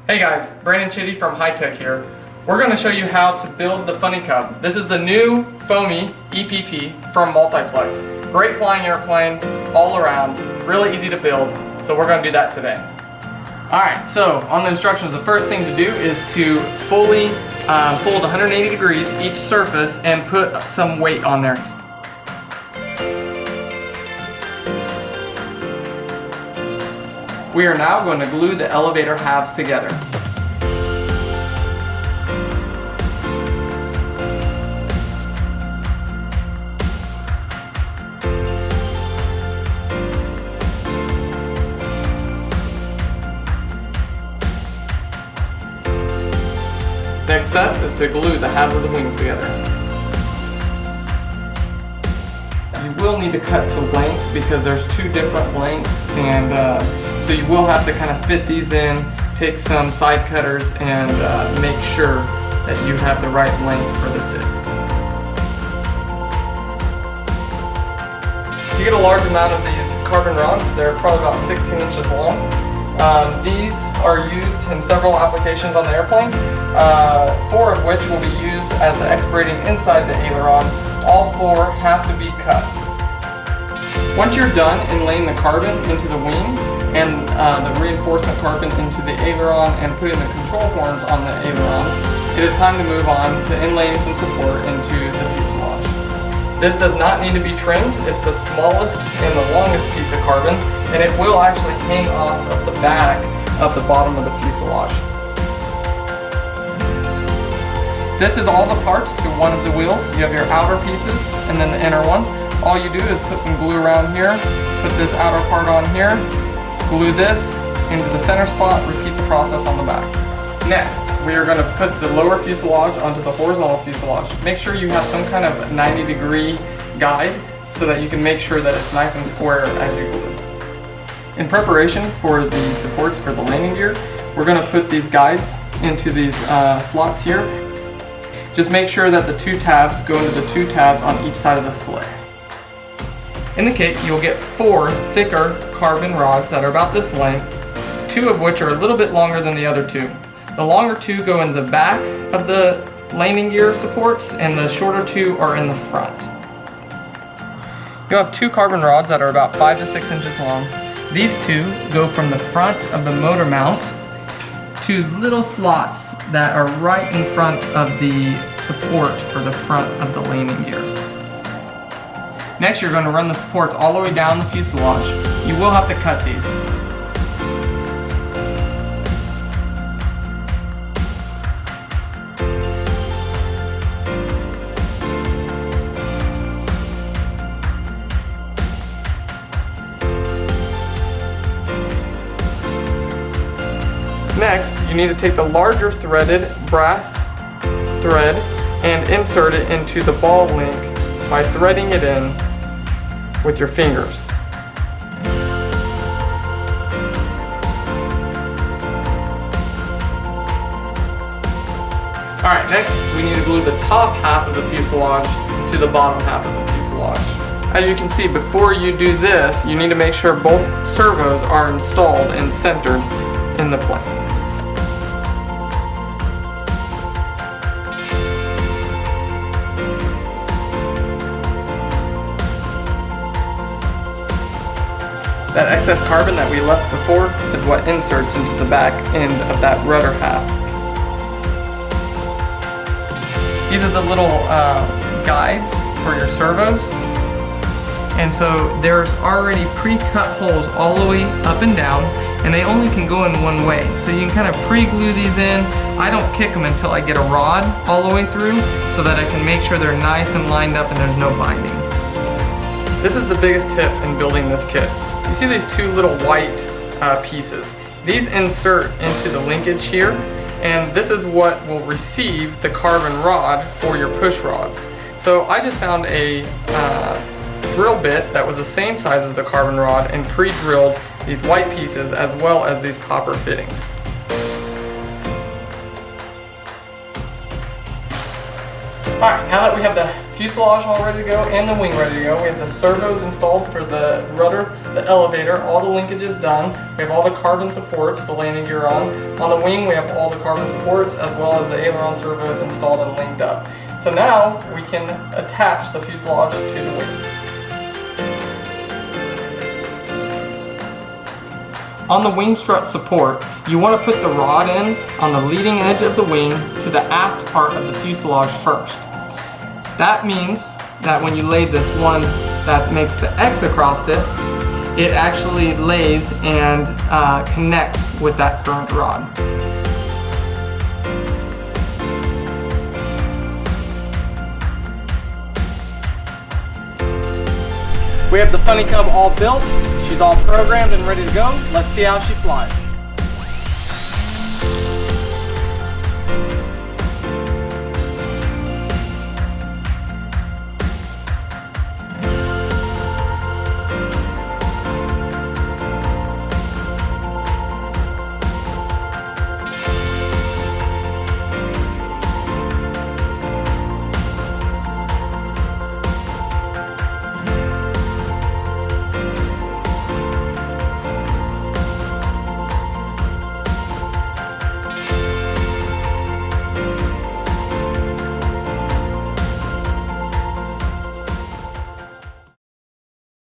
Hey guys, Brandon Chitty from Hitec here. We're going to show you how to build the FunnyCub. This is the new foamie EPP from Multiplex. Great flying airplane, all around, really easy to build, so we're going to do that today. Alright, so on the instructions, the first thing to do is to fully fold 180 degrees each surface and put some weight on there. We are now going to glue the elevator halves together. Next step is to glue the halves of the wings together. You will need to cut to length because there's two different lengths, and so you will have to kind of fit these in, take some side cutters, and make sure that you have the right length for the fit. You get a large amount of these carbon rods. They're probably about 16 inches long. These are used in several applications on the airplane, 4 of which will be used as the expirating inside the aileron. All 4 have to be cut. Once you're done inlaying the carbon into the wing and the reinforcement carbon into the aileron and putting the control horns on the ailerons, it is time to move on to inlaying some support into the fuselage. This does not need to be trimmed. It's the smallest and the longest piece of carbon, and it will actually hang off of the back of the bottom of the fuselage. This is all the parts to one of the wheels. You have your outer pieces and then the inner one. All you do is put some glue around here, put this outer part on here, glue this into the center spot, repeat the process on the back. Next, we are going to put the lower fuselage onto the horizontal fuselage. Make sure you have some kind of 90-degree guide so that you can make sure that it's nice and square as you glue. In preparation for the supports for the landing gear, we're going to put these guides into these slots here. Just make sure that the 2 tabs go into the 2 tabs on each side of the sleigh. In the kit, you'll get 4 thicker carbon rods that are about this length, 2 of which are a little bit longer than the other 2. The longer 2 go in the back of the landing gear supports, and the shorter 2 are in the front. You'll have 2 carbon rods that are about 5 to 6 inches long. These 2 go from the front of the motor mount to little slots that are right in front of the support for the front of the landing gear. Next, you're going to run the supports all the way down the fuselage. You will have to cut these. Next, you need to take the larger threaded brass thread and insert it into the ball link by threading it in with your fingers. Alright, next we need to glue the top half of the fuselage to the bottom half of the fuselage. As you can see, before you do this, you need to make sure both servos are installed and centered in the plane. That excess carbon that we left before is what inserts into the back end of that rudder half. These are the little guides for your servos. And so there's already pre-cut holes all the way up and down, and they only can go in one way. So you can kind of pre-glue these in. I don't kick them until I get a rod all the way through so that I can make sure they're nice and lined up and there's no binding. This is the biggest tip in building this kit. You see these 2 little white pieces. These insert into the linkage here, and this is what will receive the carbon rod for your push rods. So I just found a drill bit that was the same size as the carbon rod and pre-drilled these white pieces as well as these copper fittings. Alright, now that we have the fuselage all ready to go and the wing ready to go, we have the servos installed for the rudder, the elevator, all the linkage is done. We have all the carbon supports, the landing gear on. On the wing, we have all the carbon supports as well as the aileron servos installed and linked up. So now we can attach the fuselage to the wing. On the wing strut support, you want to put the rod in on the leading edge of the wing to the aft part of the fuselage first. That means that when you lay this one that makes the X across it, it actually lays and connects with that current rod. We have the FunnyCub all built. She's all programmed and ready to go. Let's see how she flies.